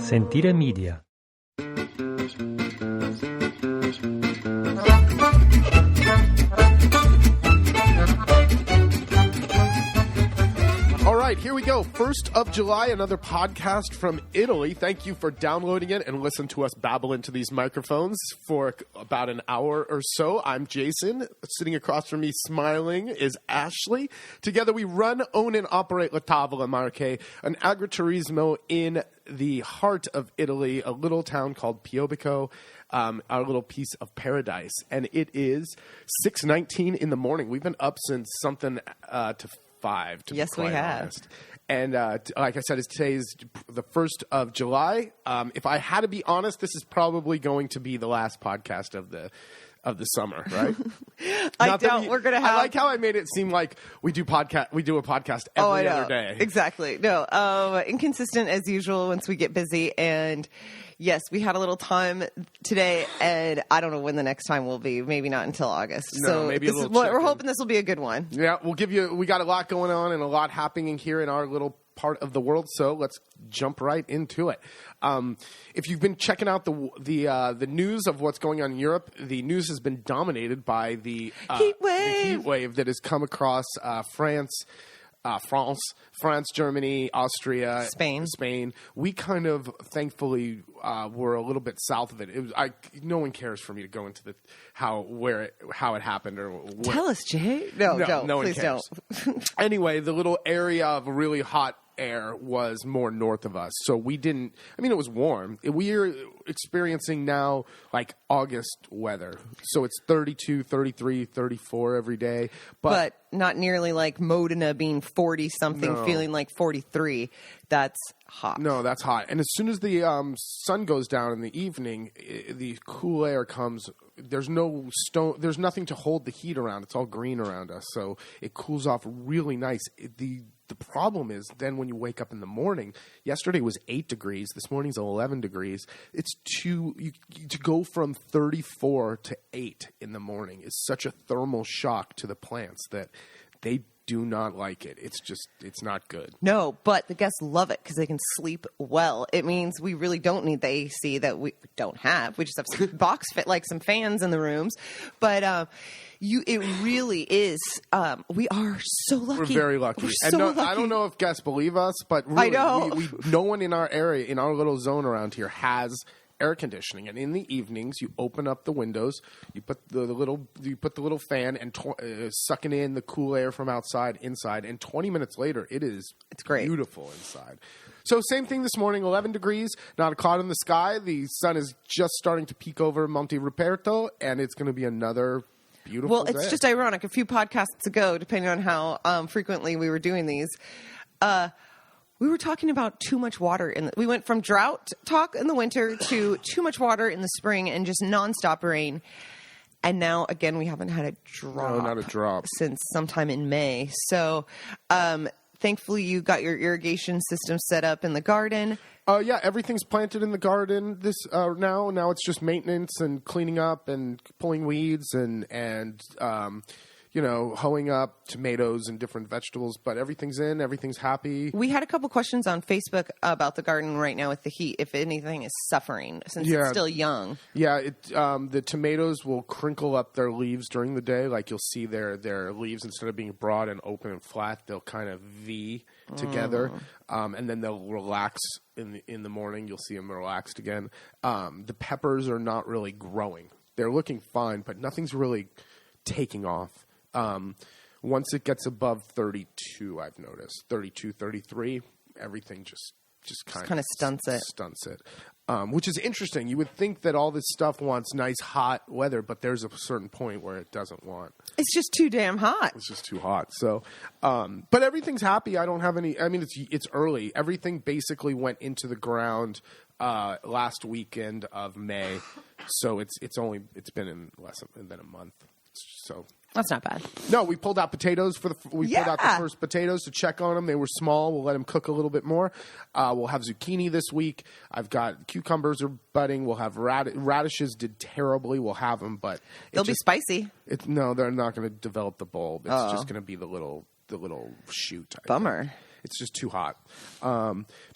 Sentire Media. All right, here we go. 1st of July, another podcast from Italy. Thank you for downloading it and listen to us babble into these microphones for about an hour or so. I'm Jason. Sitting across from me smiling is Ashley. Together we run, own, and operate La Tavola Marche, an agriturismo in the heart of Italy, a little town called Piobico, our little piece of paradise. And it is 6:19 in the morning. We've been up since something to 5, to yes, be quite we have. honest. And like I said, today's the 1st of July. If I had to be honest, this is probably going to be the last podcast of the summer, right? I doubt we're going to have. I like how I made it seem like we do a podcast every other day. Exactly. No, inconsistent as usual once we get busy. And yes, we had a little time today, and I don't know when the next time will be. Maybe not until August. No, so maybe we're hoping this will be a good one. Yeah, we got a lot going on and a lot happening here in our little part of the world, so let's jump right into it. If you've been checking out the news of what's going on in Europe, the news has been dominated by the heat wave that has come across France, Germany, Austria, Spain. We kind of, thankfully, were a little bit south of it. No one cares for me to go into how it happened or what. Tell us, Jay. No, don't. No Please one cares. Don't. Anyway, the little area of really hot air was more north of us, so we didn't. I mean, it was warm. We are experiencing now like August weather, so it's 32, 33, 34 every day, but not nearly like Modena being 40 something, feeling like 43. That's hot. No, that's hot. And as soon as the sun goes down in the evening, the cool air comes. There's no stone. There's nothing to hold the heat around. It's all green around us, so it cools off really nice. The problem is then when you wake up in the morning. Yesterday was 8 degrees. This morning's 11 degrees. It's to go from 34 to 8 in the morning is such a thermal shock to the plants that they do not like it. It's not good. No, but the guests love it because they can sleep well. It means we really don't need the AC that we don't have. We just have some box fit, like some fans in the rooms. But it really is. We are so lucky. We're very lucky. Lucky. I don't know if guests believe us, but really, I know. No one in our area, in our little zone around here, has air conditioning. And in the evenings, you open up the windows, you put the little fan and sucking in the cool air from outside inside, and 20 minutes later, it's great. Beautiful inside. So same thing this morning, 11 degrees, not a cloud in the sky. The sun is just starting to peek over Monte Ruperto, and it's going to be another beautiful day. Well, it's just ironic. A few podcasts ago, depending on how frequently we were doing these, we were talking about too much water. We went from drought talk in the winter to too much water in the spring and just nonstop rain. And now, again, we haven't had a drop. No, not a drop. Since sometime in May. So, thankfully, you got your irrigation system set up in the garden. Yeah, everything's planted in the garden now. Now it's just maintenance and cleaning up and pulling weeds and hoeing up tomatoes and different vegetables. But everything's in. Everything's happy. We had a couple questions on Facebook about the garden right now with the heat, if anything is suffering since it's still young. Yeah, the tomatoes will crinkle up their leaves during the day. Like you'll see their leaves, instead of being broad and open and flat, they'll kind of V together. And then they'll relax in the morning. You'll see them relaxed again. The peppers are not really growing. They're looking fine, but nothing's really taking off. Once it gets above 32, I've noticed 32, 33, everything just kind of stunts it. Which is interesting. You would think that all this stuff wants nice hot weather, but there's a certain point where it doesn't want. It's just too damn hot. It's just too hot. So, but everything's happy. I don't have any. I mean, it's early. Everything basically went into the ground last weekend of May, so it's been in less than a month. So. That's not bad. No, we pulled out potatoes pulled out the first potatoes to check on them. They were small. We'll let them cook a little bit more. We'll have zucchini this week. I've got cucumbers are budding. We'll have radishes did terribly. We'll have them, but they'll be spicy. No, they're not going to develop the bulb. It's just going to be the little shoot. Bummer. it's just too hot.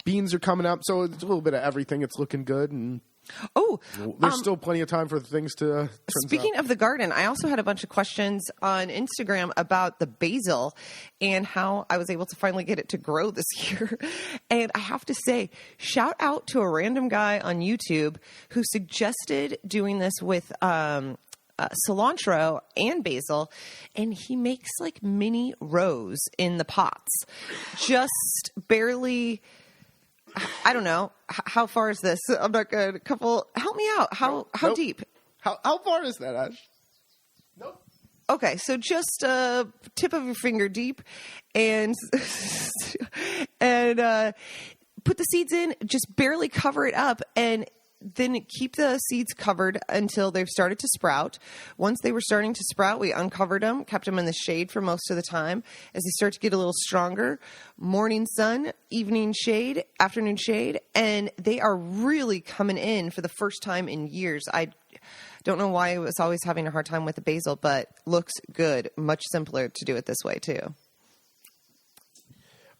Beans are coming up, so it's a little bit of everything. It's looking good, and there's still plenty of time for things to. Speaking of the garden, I also had a bunch of questions on Instagram about the basil and how I was able to finally get it to grow this year. And I have to say, shout out to a random guy on YouTube who suggested doing this with cilantro and basil, and he makes like mini rows in the pots, just barely. I don't know. How far is this? I'm not good. Help me out. How Nope. deep? How far is that, Ash? Nope. Okay, so just a tip of your finger deep, and put the seeds in. Just barely cover it up, and then keep the seeds covered until they've started to sprout. Once they were starting to sprout, we uncovered them, kept them in the shade for most of the time. As they start to get a little stronger, morning sun, evening shade, afternoon shade, and they are really coming in for the first time in years. I don't know why I was always having a hard time with the basil, but looks good. Much simpler to do it this way, too.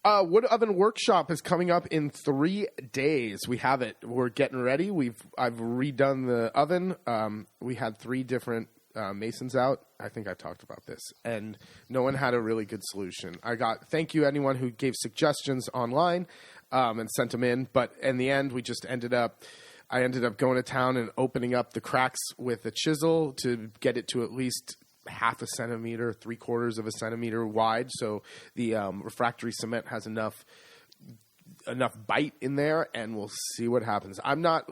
Wood oven workshop is coming up in 3 days. We have it. We're getting ready. I've redone the oven. We had 3 different masons out. I think I talked about this, and no one had a really good solution. Thank you anyone who gave suggestions online and sent them in. But in the end, I ended up going to town and opening up the cracks with a chisel to get it to at least half a centimeter, 3/4 of a centimeter wide, so the refractory cement has enough bite in there, and we'll see what happens. I'm not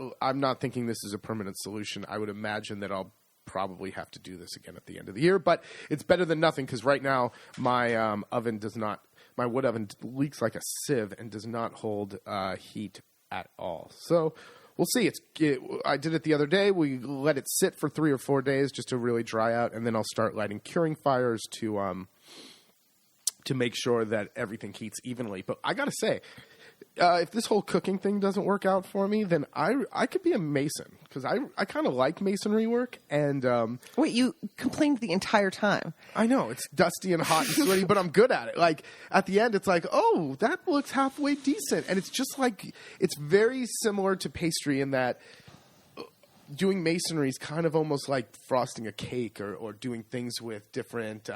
thinking this is a permanent solution. I would imagine that I'll probably have to do this again at the end of the year, but it's better than nothing, because right now my my wood oven leaks like a sieve and does not hold heat at all. So we'll see. I did it the other day. We let it sit for 3 or 4 days just to really dry out, and then I'll start lighting curing fires to make sure that everything heats evenly. But I got to say, if this whole cooking thing doesn't work out for me, then I could be a mason, because I kind of like masonry work. And Wait, you complained the entire time. I know it's dusty and hot and sweaty, but I'm good at it. Like at the end, it's like, oh, that looks halfway decent, and it's just like it's very similar to pastry in that doing masonry is kind of almost like frosting a cake or doing things with different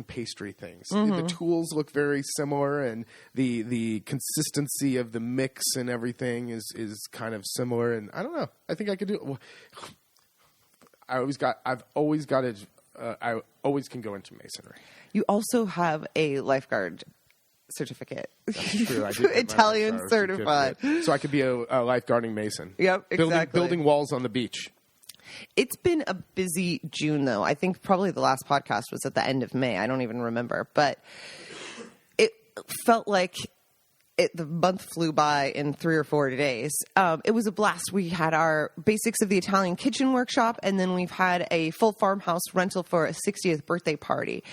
pastry things. Mm-hmm. The tools look very similar, and the consistency of the mix and everything is kind of similar. And I don't know. I think I could do it. Well, I always can go into masonry. You also have a lifeguard certificate. That's true. I did Italian certified. So I could be a lifeguarding mason. Yep, exactly. Building walls on the beach. It's been a busy June, though. I think probably the last podcast was at the end of May. I don't even remember. But it felt like the month flew by in 3 or 4 days. It was a blast. We had our Basics of the Italian Kitchen workshop, and then we've had a full farmhouse rental for a 60th birthday party.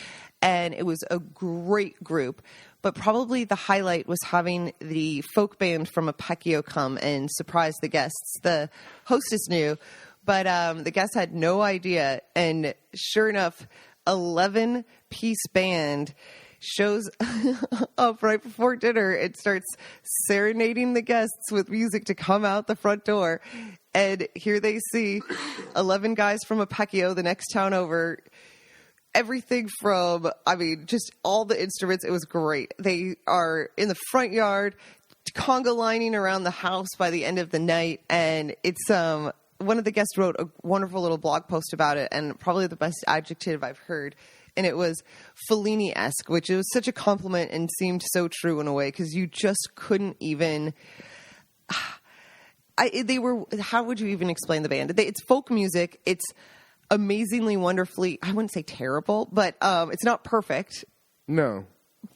And it was a great group. But probably the highlight was having the folk band from Apecchio come and surprise the guests. The hostess knew, but the guests had no idea. And sure enough, 11-piece band shows up right before dinner. It starts serenading the guests with music to come out the front door. And here they see 11 guys from Apecchio, the next town over. Everything from, just all the instruments. It was great. They are in the front yard, conga lining around the house by the end of the night. And it's, one of the guests wrote a wonderful little blog post about it, and probably the best adjective I've heard. And it was Fellini-esque, which was such a compliment and seemed so true in a way, because you just couldn't even... how would you even explain the band? It's folk music. It's amazingly, wonderfully, I wouldn't say terrible, but it's not perfect. No.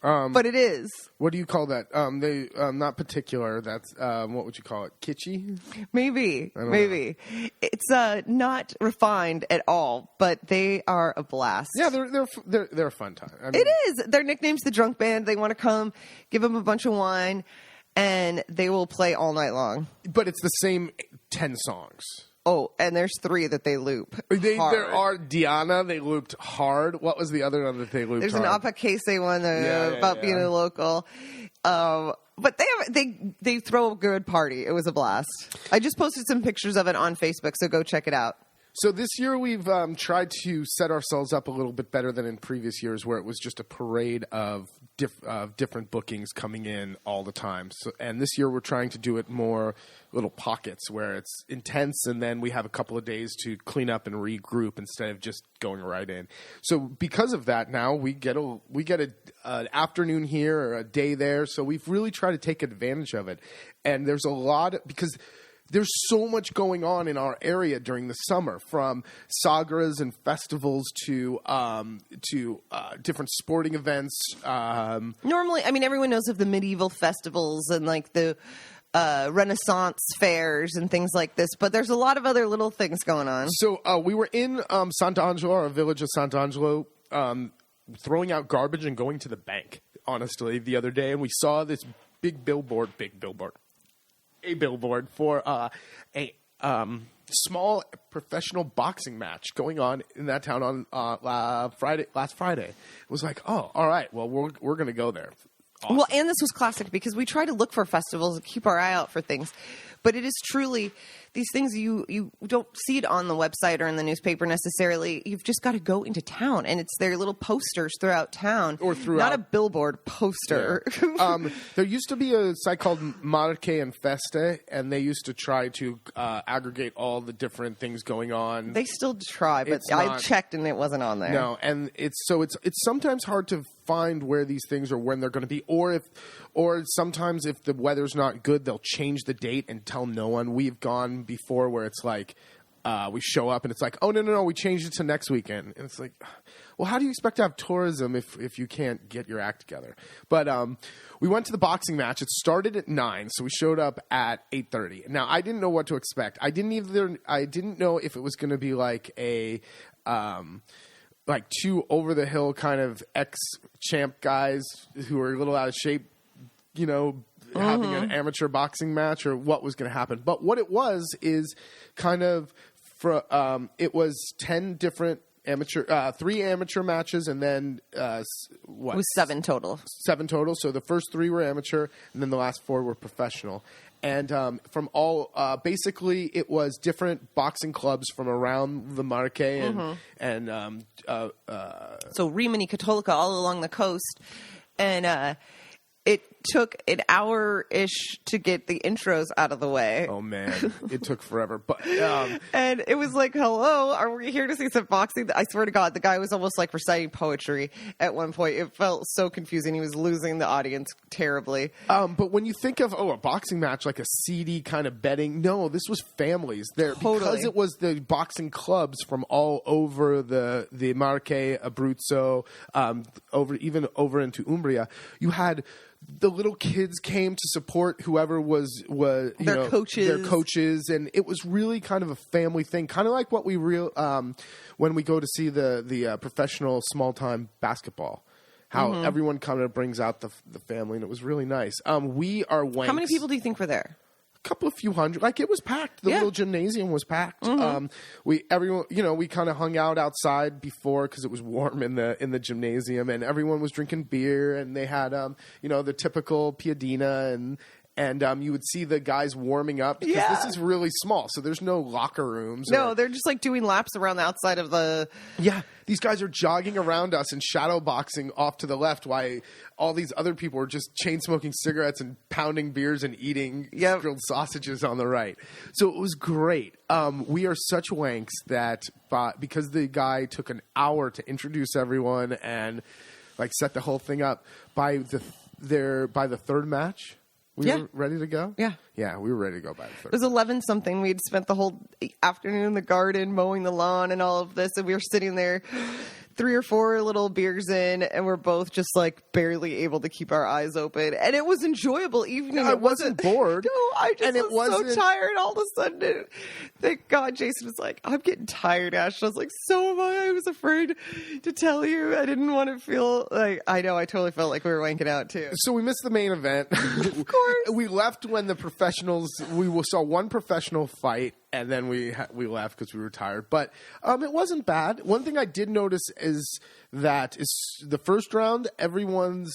But it is. What do you call that? Not particular. That's, what would you call it? Kitschy? Maybe. I don't know. It's not refined at all, but they are a blast. Yeah, they're a fun time. It is. Their nickname's the Drunk Band. They want to come, give them a bunch of wine, and they will play all night long. But it's the same 10 songs. Oh, and there's 3 that they loop hard. There are Diana, they looped hard. What was the other one that they looped There's hard? an Apacase one about being a local. But they throw a good party. It was a blast. I just posted some pictures of it on Facebook, so go check it out. So this year we've tried to set ourselves up a little bit better than in previous years, where it was just a parade of different bookings coming in all the time. So, and this year we're trying to do it more little pockets where it's intense, and then we have a couple of days to clean up and regroup instead of just going right in. So because of that, now we get an afternoon here or a day there. So we've really tried to take advantage of it, and there's a lot because there's so much going on in our area during the summer, from sagras and festivals to different sporting events. Normally, I mean, everyone knows of the medieval festivals and like the Renaissance fairs and things like this, but there's a lot of other little things going on. So we were in Sant'Angelo, our village of Sant'Angelo, throwing out garbage and going to the bank, honestly, the other day, and we saw this big billboard for a small professional boxing match going on in that town on last Friday. It was like, oh, all right, well, we're going to go there. Awesome. Well, and this was classic because we try to look for festivals and keep our eye out for things. But it is truly these things you don't see it on the website or in the newspaper necessarily. You've just got to go into town, and it's their little posters throughout town. Or throughout. Not a billboard, poster. Yeah. There used to be a site called Marche and Feste, and they used to try to aggregate all the different things going on. They still try, but I checked and it wasn't on there. No, and it's sometimes hard to find where these things are, when they're going to be, or sometimes if the weather's not good, they'll change the date and tell no one. We've gone before where it's like we show up and it's like, oh no, we changed it to next weekend, and it's like, well, how do you expect to have tourism if you can't get your act together? But we went to the boxing match. It started at 9, so we showed up at 8:30. Now I didn't know what to expect. I didn't know if it was going to be like a like 2 over the hill kind of ex-champ guys who are a little out of shape, having an amateur boxing match, or what was going to happen. But what it was is kind of it was 10 different 3 amateur matches, and then It was 7 total. 7 total. So the first 3 were amateur, and then the last 4 were professional. And from all, basically, it was different boxing clubs from around the Marche and so Rimini Cattolica all along the coast, and it took an hour-ish to get the intros out of the way. Oh man, it took forever. But and it was like, hello, are we here to see some boxing? I swear to God, the guy was almost like reciting poetry at one point. It felt so confusing. He was losing the audience terribly. But when you think of a boxing match, like a seedy kind of betting, no, this was families there. Totally. Because it was the boxing clubs from all over the Marche, Abruzzo, over into Umbria. You had the little kids came to support whoever was their coaches, and it was really kind of a family thing, kind of like what we when we go to see the professional small time basketball. How everyone kind of brings out the family, and it was really nice. We are Wanks. How many people do you think were there? Couple of few hundred. Like, it was packed. The little gymnasium was packed. We kind of hung out outside before because it was warm in the gymnasium, and everyone was drinking beer, and they had the typical piadina, and you would see the guys warming up because this is really small, so there's no locker rooms. No, they're just like doing laps around the outside of the. Yeah, these guys are jogging around us and shadow boxing off to the left, while all these other people are just chain smoking cigarettes and pounding beers and eating grilled sausages on the right. So it was great. We are such wanks that because the guy took an hour to introduce everyone and like set the whole thing up, by the 3rd match. We were ready to go? Yeah. Yeah, we were ready to go by the 3rd. It was 11-something. We'd spent the whole afternoon in the garden mowing the lawn and all of this, and we were sitting there 3 or 4 little beers in, and we're both just like barely able to keep our eyes open. And it was enjoyable evening. I wasn't bored. No, I just and was so tired all of a sudden. Thank God Jason was like, I'm getting tired, Ash. I was like, so am I. I was afraid to tell you. I didn't want to feel like, I know, I totally felt like we were wanking out too. So we missed the main event. Of course. We left when the professionals, we saw one professional fight, and then we left because we were tired. But it wasn't bad. One thing I did notice is that the first round, everyone's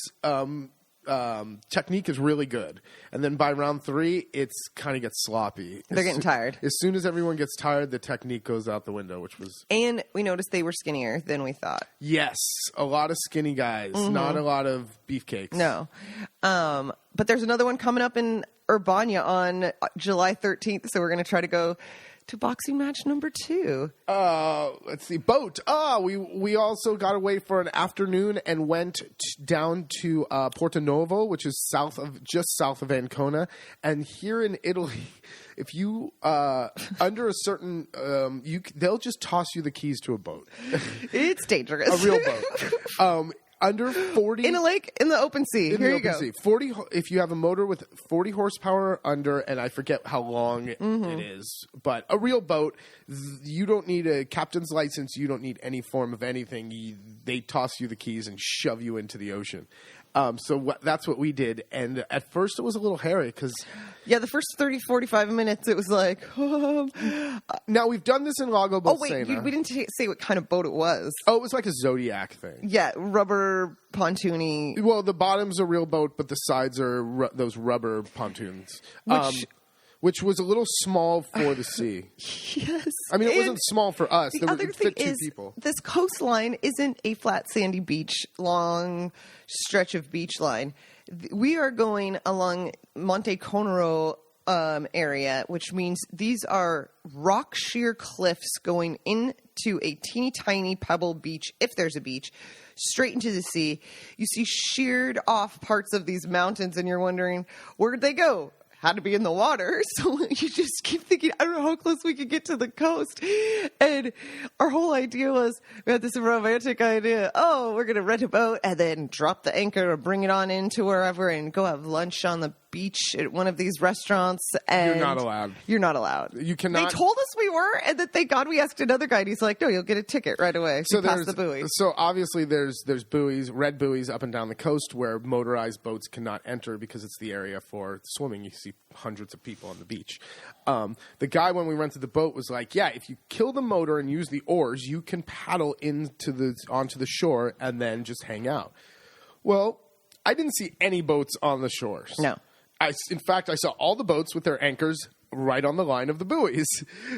technique is really good, and then by round 3, it's kind of gets sloppy. They're getting tired. As soon as everyone gets tired, the technique goes out the window, which was. And we noticed they were skinnier than we thought. Yes, a lot of skinny guys, not a lot of beefcakes. No, but there's another one coming up in Urbana on July 13th, so we're going to try to go to boxing match number 2. Let's see, boat. We also got away for an afternoon and went down to Porto Novo, which is just south of Ancona. And here in Italy, if you under a certain, they'll just toss you the keys to a boat. It's dangerous. A real boat. Under 40 in a lake in the open sea. Here you go. 40 if you have a motor with 40 horsepower under, and I forget how long it is, but a real boat, you don't need a captain's license, you don't need any form of anything. They toss you the keys and shove you into the ocean. So that's what we did, and at first it was a little hairy because the first 30, 45 minutes it was like now we've done this in Lago Bolsena. Oh wait, we didn't say what kind of boat it was. Oh, it was like a Zodiac thing. Yeah, rubber pontoony. Well, the bottom's a real boat, but the sides are those rubber pontoons. Which was a little small for the sea. Yes. I mean, it wasn't small for us. The other thing is, people. This coastline isn't a flat, sandy beach, long stretch of beach line. We are going along Monte Conero area, which means these are rock sheer cliffs going into a teeny tiny pebble beach, if there's a beach, straight into the sea. You see sheared off parts of these mountains, and you're wondering, where'd they go? Had to be in the water. So you just keep thinking, I don't know how close we could get to the coast. And our whole idea was, we had this romantic idea. Oh, we're going to rent a boat and then drop the anchor or bring it on into wherever and go have lunch on the beach at one of these restaurants. And you're not allowed. You're not allowed. You cannot. They told us we were, and that thank God we asked another guy, and he's like, no, you'll get a ticket right away. So past the buoy. So obviously there's buoys, red buoys up and down the coast where motorized boats cannot enter because it's the area for swimming. You see hundreds of people on the beach. The guy, when we rented the boat, was like, yeah, if you kill the motor and use the oars, you can paddle onto the shore and then just hang out. Well, I didn't see any boats on the shores. No. In fact, I saw all the boats with their anchors right on the line of the buoys.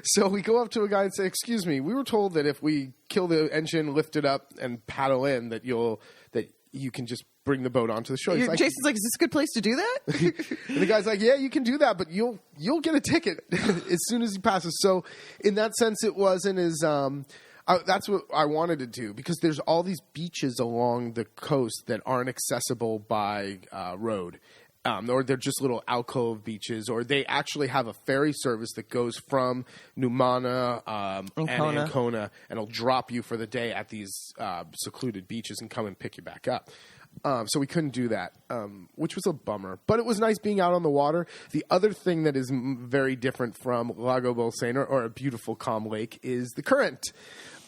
So we go up to a guy and say, excuse me, we were told that if we kill the engine, lift it up, and paddle in, that you can just bring the boat onto the shore. Jason's like, is this a good place to do that? And the guy's like, yeah, you can do that, but you'll get a ticket as soon as he passes. So in that sense, it wasn't as... that's what I wanted to do, because there's all these beaches along the coast that aren't accessible by road. Or they're just little alcove beaches, or they actually have a ferry service that goes from Numana and Ancona, and it'll drop you for the day at these secluded beaches and come and pick you back up. So we couldn't do that, which was a bummer. But it was nice being out on the water. The other thing that is very different from Lago Bolsena, or a beautiful calm lake, is the current.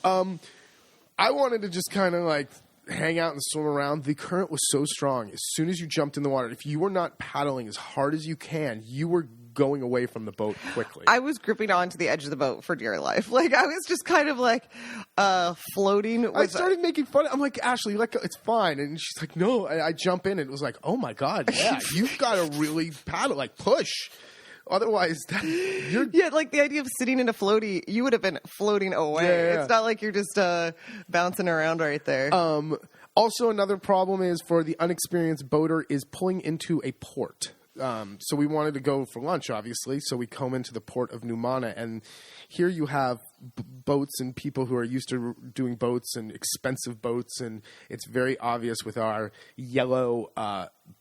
I wanted to just kind of like hang out and swim around. The current was so strong. As soon as you jumped in the water, if you were not paddling as hard as you can, you were going away from the boat quickly. I was gripping onto the edge of the boat for dear life. Like, I was just kind of like floating. I started making fun. I'm like, Ashley, it's fine. And she's like, no. I jump in and it was like, oh my God, yeah, you've got to really paddle, like push. Otherwise, yeah, like the idea of sitting in a floaty, you would have been floating away. Yeah. It's not like you're just bouncing around right there. Also, another problem is for the unexperienced boater is pulling into a port. So we wanted to go for lunch, obviously. So we come into the port of Numana, and here you have boats and people who are used to doing boats and expensive boats, and it's very obvious with our yellow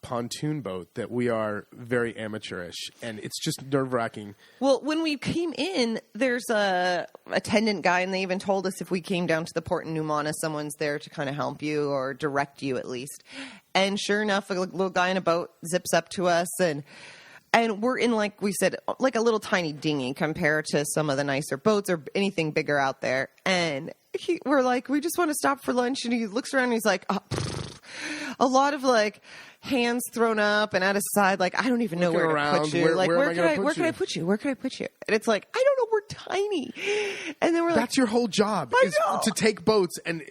pontoon boat that we are very amateurish, and it's just nerve-wracking. Well, when we came in, there's a attendant guy, and they even told us if we came down to the port in Numana, someone's there to kind of help you or direct you at least. And sure enough, a little guy in a boat zips up to us, and we're in, like we said, like a little tiny dinghy compared to some of the nicer boats or anything bigger out there. And we're like, we just want to stop for lunch. And he looks around and he's like, a lot of like hands thrown up and at his side, like, I don't even know where to put you. Like, where can I put you? Where can I put you? And it's like, I don't know where tiny. And then we're That's your whole job is know. to take boats and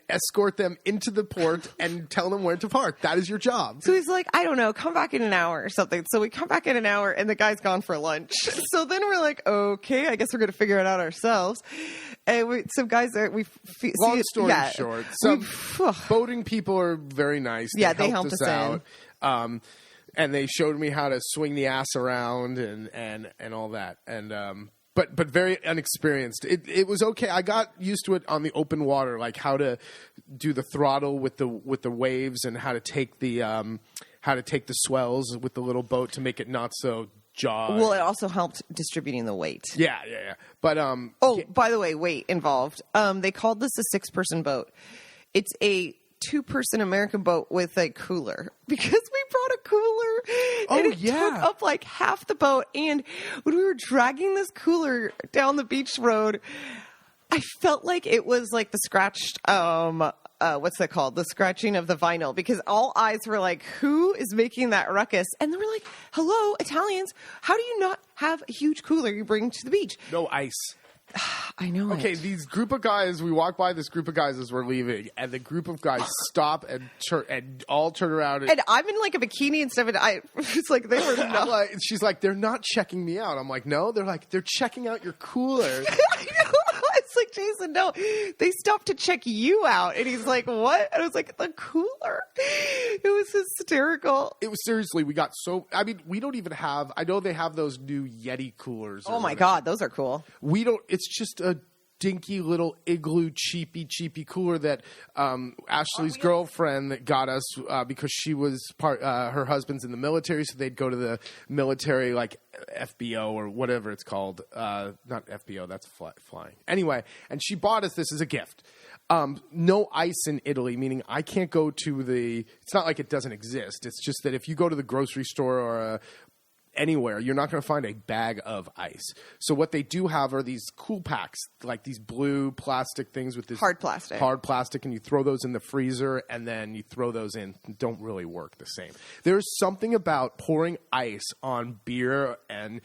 escort them into the port and tell them where to park. That is your job. So he's like, I don't know, come back in an hour or something. So we come back in an hour and the guy's gone for lunch. So then we're like, okay, I guess we're going to figure it out ourselves. And some guys are, Long story short, some boating people are very nice. They helped us out. And they showed me how to swing the ass around and all that. And but very inexperienced. It was okay. I got used to it on the open water, like how to do the throttle with the waves and how to take the swells with the little boat to make it not so jaw. Well, it also helped distributing the weight. Yeah. But by the way, weight involved. They called this a 6-person boat. It's a 2-person American boat with a cooler because we brought a cooler and it took up like half the boat. And when we were dragging this cooler down the beach road, I felt like it was like the scratched, what's that called? The scratching of the vinyl, because all eyes were like, who is making that ruckus? And they were like, hello, Italians, how do you not have a huge cooler you bring to the beach? No ice. I know. Okay, these group of guys, we walk by this group of guys as we're leaving, and the group of guys stop and all turn around. And I'm in like a bikini and stuff, and it's like they were not. She's like, they're not checking me out. I'm like, no, they're like, they're checking out your cooler. I know. It's like, Jason, no, they stopped to check you out. And he's like, what? And I was like, the cooler. It was hysterical. It was seriously, we got we don't even have, I know they have those new Yeti coolers. Oh my God, those are cool. We don't, it's just a dinky little igloo cheapy cooler that Ashley's girlfriend that got us because she was her husband's in the military, so they'd go to the military like FBO or whatever it's called. Not FBO, that's flying. Anyway, and she bought us this as a gift. No ice in Italy, meaning I can't go to it's not like it doesn't exist. It's just that if you go to the grocery store or anywhere, you're not going to find a bag of ice. So what they do have are these cool packs, like these blue plastic things with this hard plastic, and you throw those in the freezer, and then you throw those in. Don't really work the same. There's something about pouring ice on beer and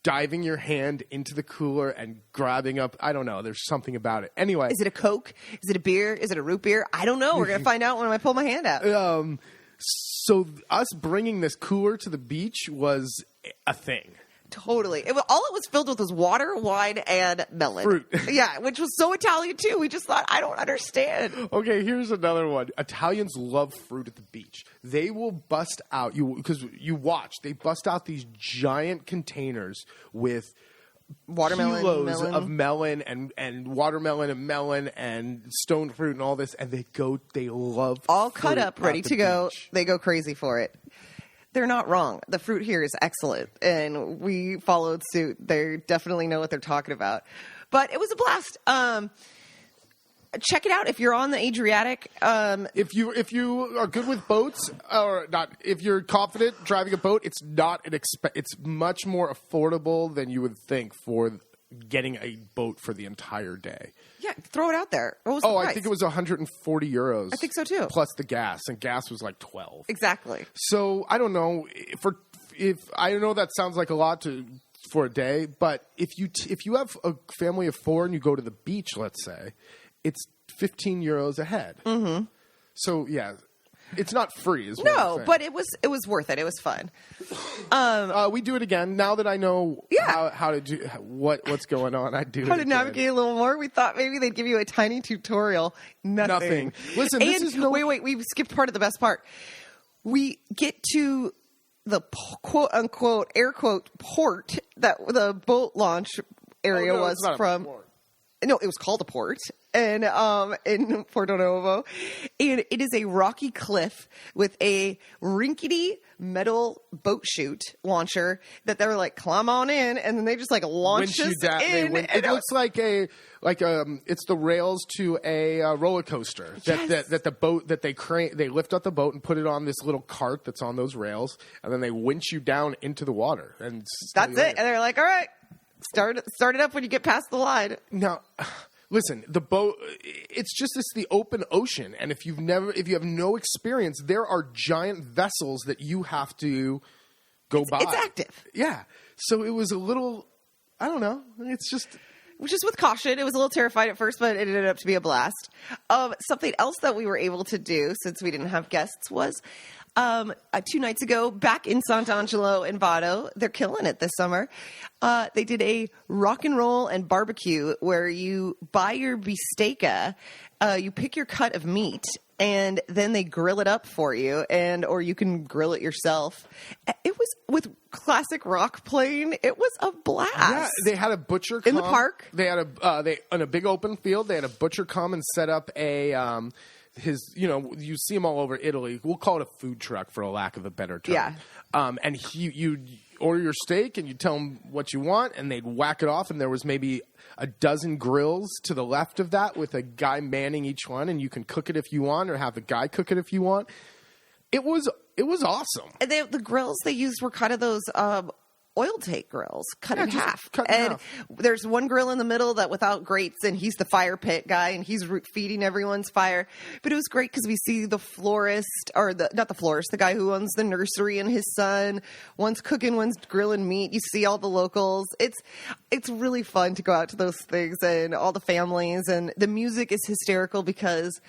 diving your hand into the cooler and grabbing up. I don't know. There's something about it. Anyway. Is it a Coke? Is it a beer? Is it a root beer? I don't know. We're going to find out when I pull my hand out. So us bringing this cooler to the beach was a thing. Totally. All it was filled with was water, wine, and melon. Fruit. Yeah, which was so Italian, too. We just thought, I don't understand. Okay, here's another one. Italians love fruit at the beach. They will bust out, because you watch, they bust out these giant containers with watermelon, kilos of melon and watermelon and melon and stone fruit and all this, and they love all cut up, ready to go. Beach. They go crazy for it. They're not wrong. The fruit here is excellent, and we followed suit. They definitely know what they're talking about. But it was a blast. Check it out if you're on the Adriatic. If you are good with boats or not, if you're confident driving a boat, it's not it's much more affordable than you would think for getting a boat for the entire day. Yeah, throw it out there. What was the price? I think it was 140 euros. I think so too. Plus the gas, and gas was like 12. Exactly. So I don't know if I know that sounds like a lot for a day, but if you have a family of 4 and you go to the beach, let's say, it's 15 euros a head. Mm-hmm. So yeah. It's not free, is what I'm saying. But it was worth it. It was fun. We do it again now that I know how to do what's going on. I do how to navigate a little more. We thought maybe they'd give you a tiny tutorial. Nothing. Listen, this is wait. We skipped part of the best part. We get to the quote unquote air quote port that the boat launch area was from. No, it was called a port, and in Porto Novo, and it is a rocky cliff with a rinkety metal boat chute launcher that they're like, climb on in, and then they just like launch us in. It looks like it's the rails to a roller coaster that the boat that they lift up the boat and put it on this little cart that's on those rails, and then they winch you down into the water, and that's it. And they're like, all right. Start it up when you get past the line. Now, listen, the boat, it's the open ocean. And if you have no experience, there are giant vessels that you have to go by. It's active. Yeah. So it was a little I don't know. It's just... Just with caution. It was a little terrified at first, but it ended up to be a blast. Something else that we were able to do since we didn't have guests was 2 nights ago back in Sant'Angelo and Vado. They're killing it this summer. They did a rock and roll and barbecue where you buy your bistecca, you pick your cut of meat, and then they grill it up for you, or you can grill it yourself. It was with classic rock playing. It was a blast. Yeah, they had a butcher come in the park. They had in a big open field. They had a butcher come and set up you see them all over Italy. We'll call it a food truck for a lack of a better term. Yeah. And you order your steak and you tell them what you want, and they'd whack it off. And there was maybe a dozen grills to the left of that with a guy manning each one, and you can cook it if you want, or have the guy cook it if you want. It was awesome. And the grills they used were kind of those oil take grills, cut in half. There's one grill in the middle that without grates, and he's the fire pit guy, and he's feeding everyone's fire. But it was great because we see the florist, the guy who owns the nursery, and his son. One's cooking, one's grilling meat. You see all the locals. It's really fun to go out to those things and all the families, and the music is hysterical because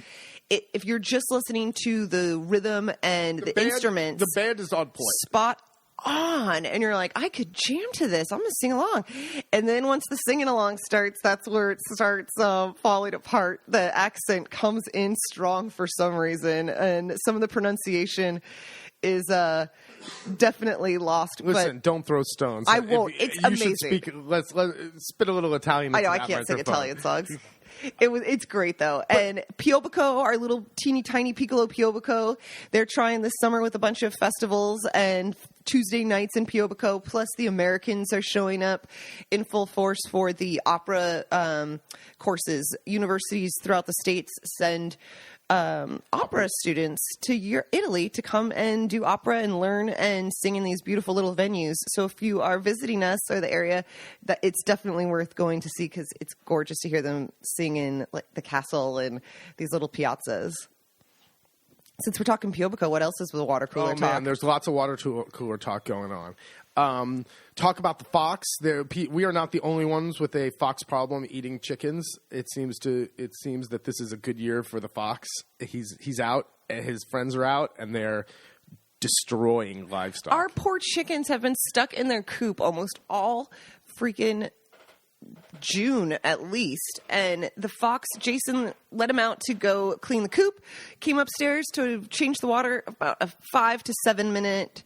if you're just listening to the rhythm and the instruments, the band is on point. Spot on, and you're like, I could jam to this. I'm gonna sing along. And then once the singing along starts, that's where it starts falling apart. The accent comes in strong for some reason, and some of the pronunciation is definitely lost. Listen, don't throw stones. I won't. It's amazing. Let's spit a little Italian. I know I can't sing Italian songs. It's great though. And Piobico, our little teeny tiny Piccolo Piobico, they're trying this summer with a bunch of festivals and Tuesday nights in Piobico. Plus the Americans are showing up in full force for the opera courses. Universities throughout the states send opera students to Italy to come and do opera and learn and sing in these beautiful little venues. So if you are visiting us or the area, that it's definitely worth going to see because it's gorgeous to hear them sing in like the castle and these little piazzas. Since we're talking Piobico, what else is with the water cooler talk? Man, there's lots of water cooler talk going on. Talk about the fox. We are not the only ones with a fox problem eating chickens. It seems that this is a good year for the fox. He's out, his friends are out, and they're destroying livestock. Our poor chickens have been stuck in their coop almost all freaking June at least, and the fox, Jason let him out to go clean the coop, came upstairs to change the water, about a 5 to 7 minute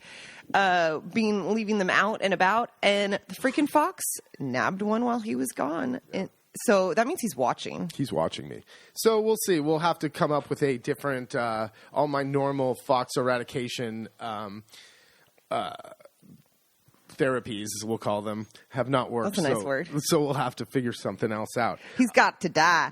leaving them out and about, and the freaking fox nabbed one while he was gone. And so that means he's watching. He's watching me. So we'll see. We'll have to come up with a different, all my normal fox eradication therapies, we'll call them, have not worked. That's a nice word. So we'll have to figure something else out. He's got to die.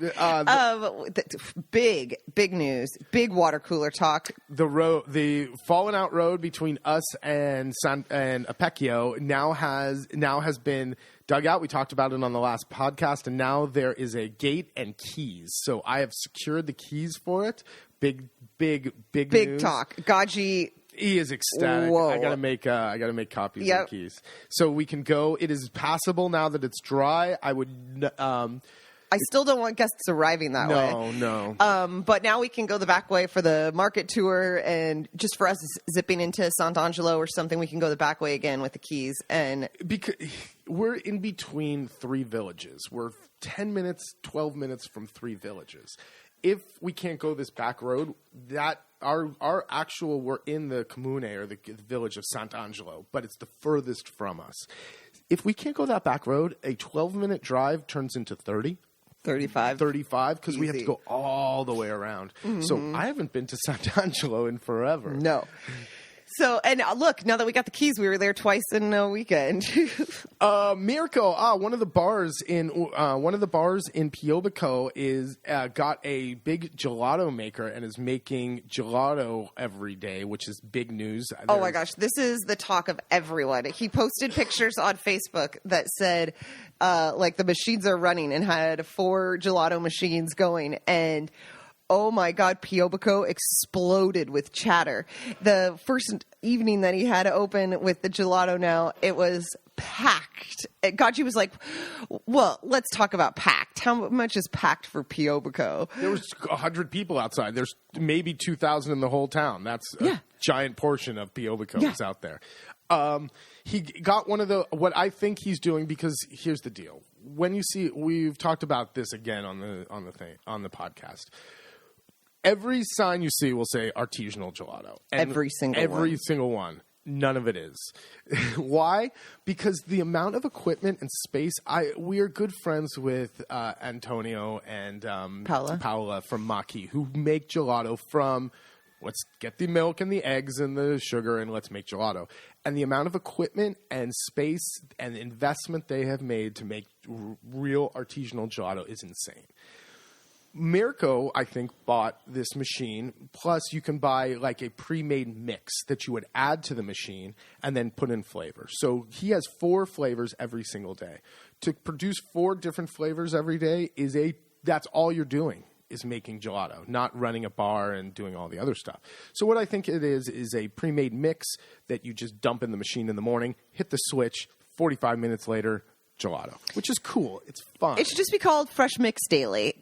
Big news. Big water cooler talk. The fallen out road between us and Apecchio now has been dug out. We talked about it on the last podcast, and now there is a gate and keys. So I have secured the keys for it. Big news. Talk. Gaji. He is ecstatic. Whoa. I gotta make copies of the keys so we can go. It is passable now that it's dry. I still don't want guests arriving that way. No. But now we can go the back way for the market tour, and just for us zipping into Sant'Angelo or something, we can go the back way again with the keys. And because we're in between 3 villages, we're 10 minutes, 12 minutes from 3 villages. If we can't go this back road, that we're in the comune or the village of Sant'Angelo, but it's the furthest from us. If we can't go that back road, a 12-minute drive turns into 30. 35 because we have to go all the way around. Mm-hmm. So I haven't been to Sant'Angelo in forever. No. So, and look, now that we got the keys, we were there twice in a weekend. Mirko, one of the bars in Piobico is got a big gelato maker and is making gelato every day, which is big news. Oh my gosh, this is the talk of everyone. He posted pictures on Facebook that said, like the machines are running, and had 4 gelato machines going, and oh my God, Piobico exploded with chatter. The first evening that he had to open with the gelato now, it was packed. Gotchi was like, well, let's talk about packed. How much is packed for Piobico? There was 100 people outside. There's maybe 2,000 in the whole town. That's a giant portion of Piobico is out there. He got one of what I think he's doing, because here's the deal. When you see, we've talked about this again on the podcast. Every sign you see will say artisanal gelato. And every single one. None of it is. Why? Because the amount of equipment and space. We are good friends with Antonio and Paola from Maki, who make gelato from. Let's get the milk and the eggs and the sugar and let's make gelato. And the amount of equipment and space and investment they have made to make real artisanal gelato is insane. Mirko, I think, bought this machine. Plus, you can buy like a pre-made mix that you would add to the machine and then put in flavor. So he has 4 flavors every single day. To produce 4 different flavors every day that's all you're doing. Is making gelato, not running a bar and doing all the other stuff. So what I think it is a pre-made mix that you just dump in the machine in the morning, hit the switch, 45 minutes later, gelato, which is cool. It's fun. It should just be called Fresh Mix Daily.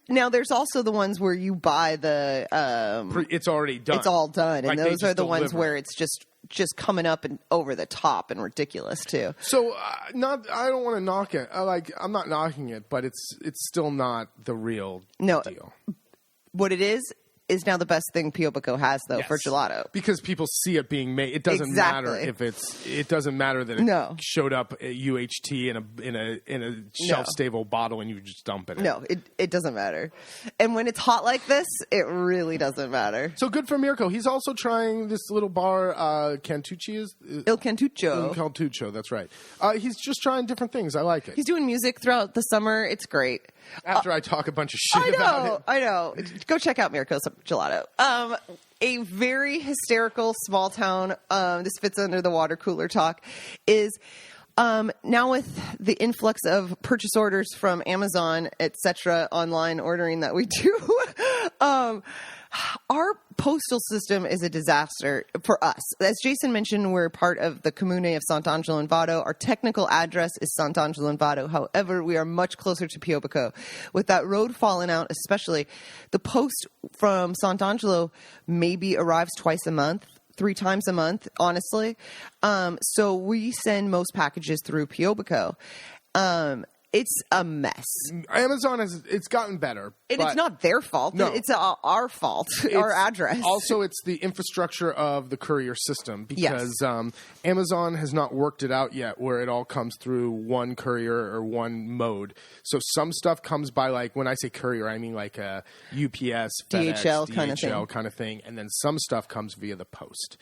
Now, there's also the ones where you buy the... it's already done. It's all done. And like those are the ones where it's just coming up and over the top and ridiculous, too. So, I don't want to knock it. I'm not knocking it, but it's still not the real deal. What it is now the best thing Piobico has, though, for gelato. Because people see it being made. It doesn't matter if it doesn't matter that it showed up at UHT in a shelf-stable bottle and you just dump it in. No, it doesn't matter. And when it's hot like this, it really doesn't matter. So good for Mirko. He's also trying this little bar, Cantucci is? Il Cantuccio. Il Cantuccio, that's right. He's just trying different things. I like it. He's doing music throughout the summer. It's great. After I talk a bunch of shit about it. I know. Go check out Mirko's gelato. A very hysterical small town, this fits under the water cooler talk, is now with the influx of purchase orders from Amazon, etc., online ordering that we do, our postal system is a disaster for us. As Jason mentioned, we're part of the Comune of Sant'Angelo and Vado. Our technical address is Sant'Angelo and Vado. However, we are much closer to Piobico. With that road falling out, especially, the post from Sant'Angelo maybe arrives twice a month. 3 times a month, honestly. So we send most packages through Piobico. It's a mess. Amazon it's gotten better. And it's not their fault. No. It's our fault, our address. Also, it's the infrastructure of the courier system because Amazon has not worked it out yet where it all comes through one courier or one mode. So some stuff comes by, like, when I say courier, I mean like a UPS, FedEx, DHL kind of thing. And then some stuff comes via the post.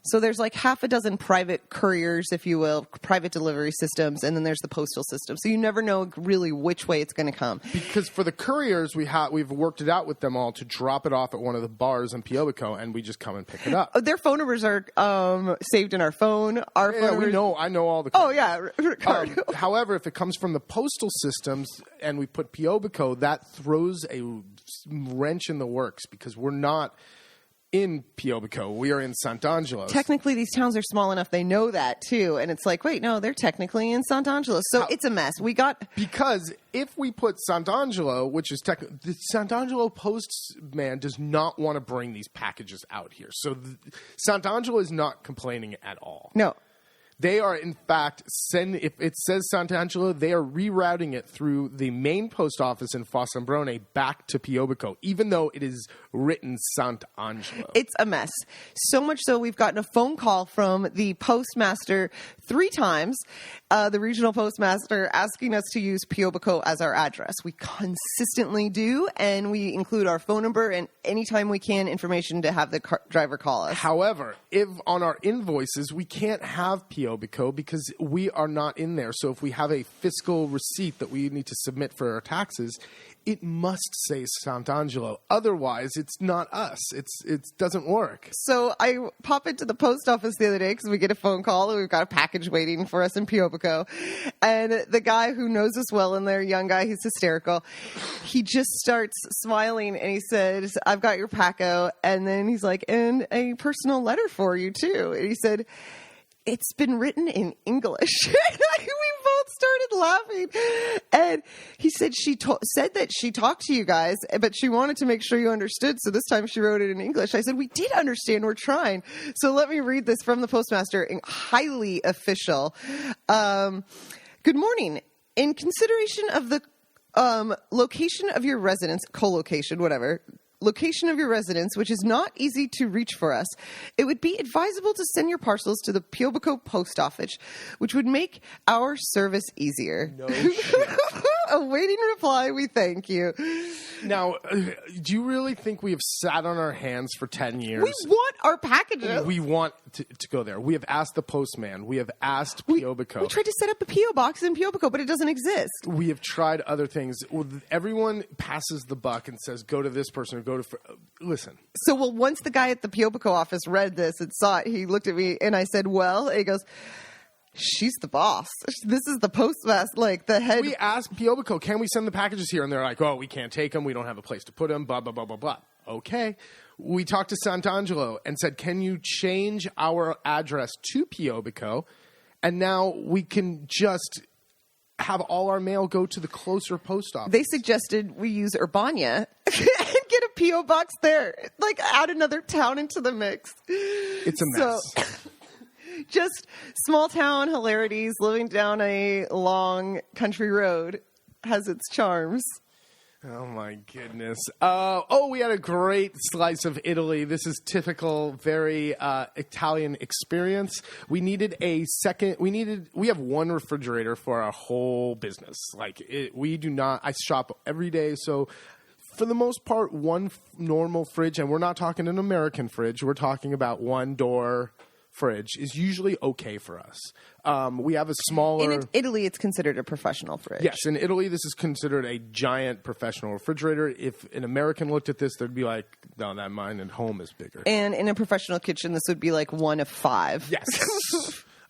So there's like half a dozen private couriers, if you will, private delivery systems, and then there's the postal system. So you never know really which way it's going to come. Because for the couriers, we've worked it out with them all to drop it off at one of the bars in Piobico, and we just come and pick it up. Their phone numbers are saved in our phone. Our phone numbers... I know all the couriers. Oh, yeah. However, if it comes from the postal systems and we put Piobico, that throws a wrench in the works because we're not in Piobico. We are in Sant'Angelo. Technically, these towns are small enough. They know that, too. And it's like, wait, no, they're technically in Sant'Angelo. So it's a mess. Because if we put Sant'Angelo, which is the Sant'Angelo postman does not want to bring these packages out here. So Sant'Angelo is not complaining at all. No. They are, in fact, if it says Sant'Angelo, they are rerouting it through the main post office in Fossombrone back to Piobico, even though it is written Sant'Angelo. It's a mess. So much so we've gotten a phone call from the postmaster 3 times, the regional postmaster, asking us to use Piobico as our address. We consistently do, and we include our phone number and anytime we can information to have the driver call us. However, if on our invoices we can't have Piobico Piobico because we are not in there. So if we have a fiscal receipt that we need to submit for our taxes, it must say Sant'Angelo. Otherwise, it's not us. It doesn't work. So I pop into the post office the other day because we get a phone call and we've got a package waiting for us in Piobico. And the guy who knows us well in there, young guy, he's hysterical. He just starts smiling and he says, I've got your Paco. And then he's like, and a personal letter for you too. And he said, it's been written in English. We both started laughing. And he said said that she talked to you guys, but she wanted to make sure you understood. So this time she wrote it in English. I said, we did understand. We're trying. So let me read this from the postmaster, highly official. Good morning. In consideration of the location of your residence, co-location, whatever, location of your residence, which is not easy to reach for us, it would be advisable to send your parcels to the Piobico post office, which would make our service easier. No shit. Awaiting reply, we thank you. Now, do you really think we have sat on our hands for 10 years? We want our packages. We want to go there. We have asked the postman. We have asked Piobico. We tried to set up a P.O. box in Piobico, but it doesn't exist. We have tried other things. Everyone passes the buck and says, go to this person or go to... Listen. So, once the guy at the Piobico office read this and saw it, he looked at me and I said, well, and he goes... She's the boss. This is the postmaster, like the head. We asked Piobico, can we send the packages here? And they're like, oh, we can't take them. We don't have a place to put them, blah, blah, blah, blah, blah. Okay. We talked to Sant'Angelo and said, can you change our address to Piobico? And now we can just have all our mail go to the closer post office. They suggested we use Urbana and get a P.O. box there. Like, add another town into the mix. It's a mess. So, just small town hilarities, living down a long country road has its charms. Oh, my goodness. We had a great slice of Italy. This is typical, very Italian experience. We needed a second. We have one refrigerator for our whole business. We do not. I shop every day, so for the most part, one normal fridge, and we're not talking an American fridge. We're talking about one door fridge is usually okay for us. We have a smaller... In Italy, it's considered a professional fridge. Yes, in Italy, this is considered a giant professional refrigerator. If an American looked at this, they'd be like, no, that mine at home is bigger. And in a professional kitchen, this would be like 1 of 5. Yes.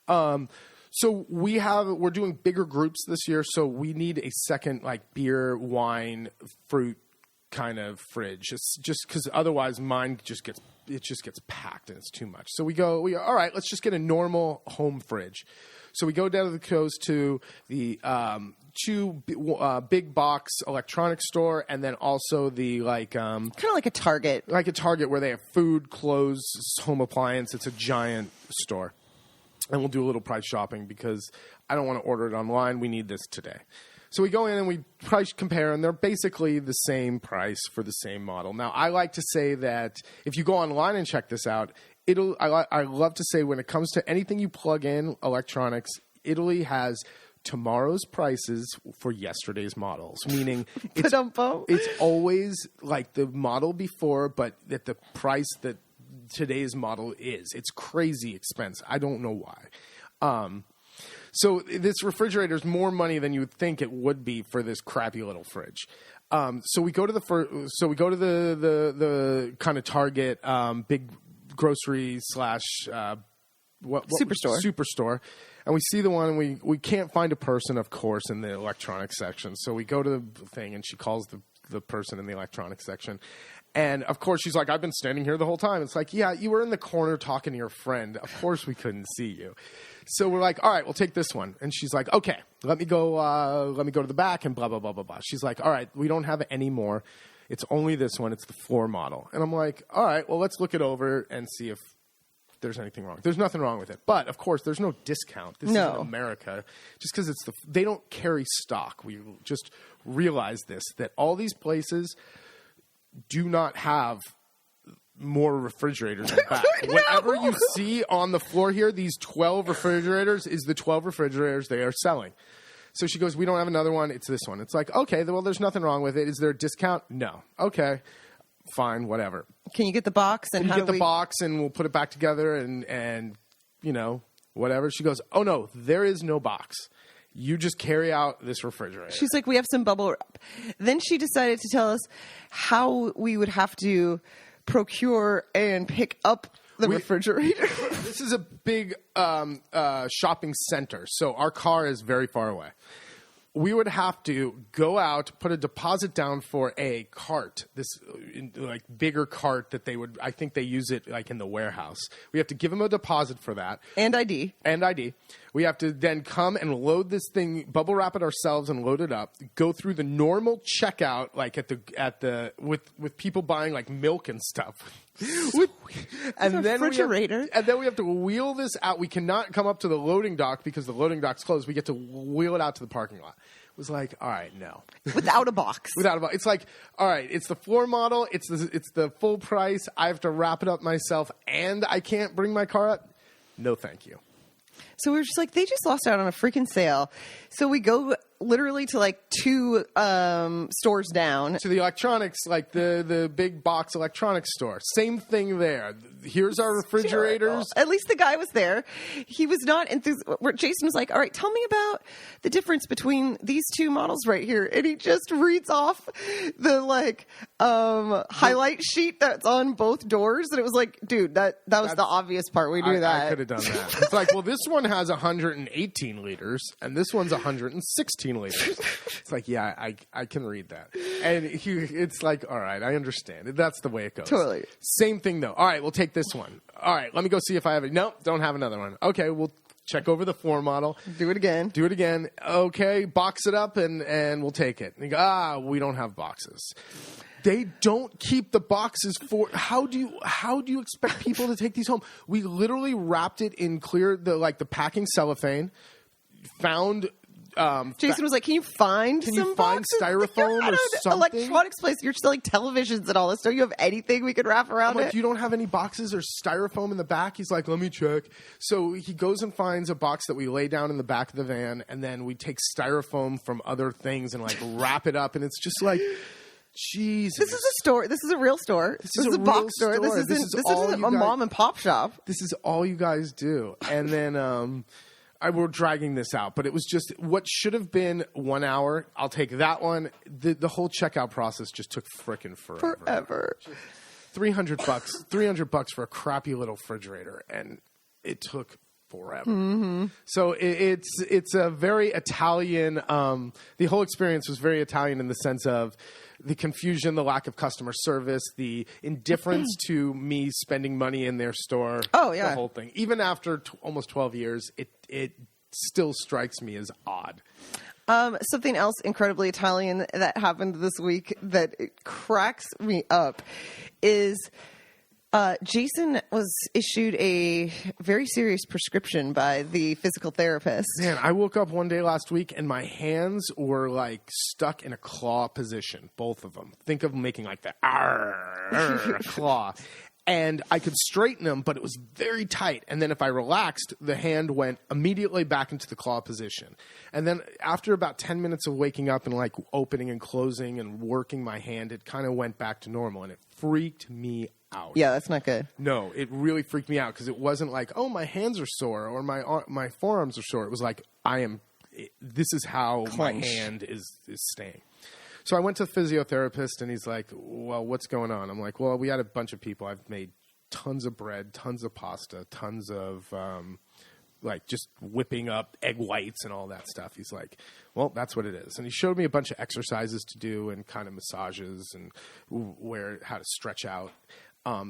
So we're doing bigger groups this year, so we need a second beer, wine, fruit kind of fridge. It's just because otherwise mine just gets packed and it's too much. So we go, all right, let's just get a normal home fridge. So we go down to the coast to the two big box electronics store, and then also the kind of like a Target. Like a Target where they have food, clothes, home appliance. It's a giant store. And we'll do a little price shopping because I don't want to order it online. We need this today. So we go in and we price compare, and they're basically the same price for the same model. Now, I like to say that if you go online and check this out, I love to say when it comes to anything you plug in electronics, Italy has tomorrow's prices for yesterday's models, meaning it's always like the model before, but at the price that today's model is. It's crazy expensive. I don't know why. So this refrigerator is more money than you would think it would be for this crappy little fridge. So we go to the kind of Target big grocery / superstore, and we see the one, and we can't find a person, of course, in the electronics section. So we go to the thing, and she calls the person in the electronics section. And, of course, she's like, I've been standing here the whole time. It's like, yeah, you were in the corner talking to your friend. Of course we couldn't see you. So we're like, all right, we'll take this one. And she's like, okay, let me go to the back and blah, blah, blah, blah, blah. She's like, all right, we don't have it anymore. It's only this one. It's the floor model. And I'm like, all right, well, let's look it over and see if there's anything wrong. There's nothing wrong with it. But, of course, there's no discount. This isn't America. Just because they don't carry stock. We just realized this, that all these places do not have more refrigerators in the back. Whatever you see on the floor here, these 12 refrigerators is the 12 refrigerators they are selling. So she goes, we don't have another one. It's this one. It's like, okay, well, there's nothing wrong with it. Is there a discount? No. Okay, fine, whatever. Can you get the box? And get the box, and we'll put it back together, and whatever. She goes, oh, no, there is no box. You just carry out this refrigerator. She's like, we have some bubble wrap. Then she decided to tell us how we would have to procure and pick up the refrigerator. This is a big shopping center, so our car is very far away. We would have to go out, put a deposit down for a cart, this like bigger cart that I think they use it like in the warehouse. We have to give them a deposit for that. And ID. We have to then come and load this thing, bubble wrap it ourselves and load it up, go through the normal checkout, like with people buying like milk and stuff. And then refrigerator. and then we have to wheel this out. We cannot come up to the loading dock because the loading dock's closed. We get to wheel it out to the parking lot. It was like, all right, no. Without a box. It's like, all right, it's the floor model. It's the full price. I have to wrap it up myself, and I can't bring my car up. No, thank you. So we were just like, they just lost out on a freaking sale. So we go literally to like 2 stores down. To the electronics, like the big box electronics store. Same thing there. Here's our refrigerators. At least the guy was there. He was not enthused. Jason was like, all right, tell me about the difference between these 2 models right here. And he just reads off the like highlight sheet that's on both doors. And it was like, dude, that was the obvious part. We knew that. I could have done that. It's like, well, this one has 118 liters and this one's 116 liters. It's like, yeah, I can read that. And it's like, all right, I understand. That's the way it goes. Totally. Same thing though. All right, we'll take this one. All right, let me go see if I have it. Nope, don't have another one. Okay, we'll check over the floor model. Do it again. Okay, box it up and we'll take it. And you go, we don't have boxes. They don't keep the boxes for. How do you expect people to take these home? We literally wrapped it in the packing cellophane. Found. Jason was like, "Can you find boxes? styrofoam or something?" Electronics place. You're selling televisions and all this. Don't you have anything we could wrap around it? You don't have any boxes or styrofoam in the back? He's like, let me check. So he goes and finds a box that we lay down in the back of the van, and then we take styrofoam from other things and like wrap it up, and it's just like. Jesus. This is a store. This is a real store. This is a box store. This isn't a mom and pop shop. This is all you guys do. And then we're dragging this out, but it was just what should have been 1 hour. I'll take that one. The whole checkout process just took frickin' forever. $300, $300 for a crappy little refrigerator, and it took forever. Mm-hmm. So it's a very Italian. The whole experience was very Italian in the sense of the confusion, the lack of customer service, the indifference to me spending money in their store. Oh yeah, the whole thing. Even after almost 12 years, it still strikes me as odd. Something else incredibly Italian that happened this week that it cracks me up is Jason was issued a very serious prescription by the physical therapist. Man, I woke up one day last week and my hands were like stuck in a claw position, both of them. Think of making like the claw. And I could straighten them, but it was very tight. And then if I relaxed, the hand went immediately back into the claw position. And then after about 10 minutes of waking up and like opening and closing and working my hand, it kind of went back to normal. And it freaked me out. Yeah, that's not good. No, it really freaked me out because it wasn't like, oh, my hands are sore or my forearms are sore. It was like, this is how my hand is staying. So I went to the physiotherapist, and he's like, well, what's going on? I'm like, well, we had a bunch of people. I've made tons of bread, tons of pasta, tons of just whipping up egg whites and all that stuff. He's like, well, that's what it is. And he showed me a bunch of exercises to do and kind of massages and how to stretch out.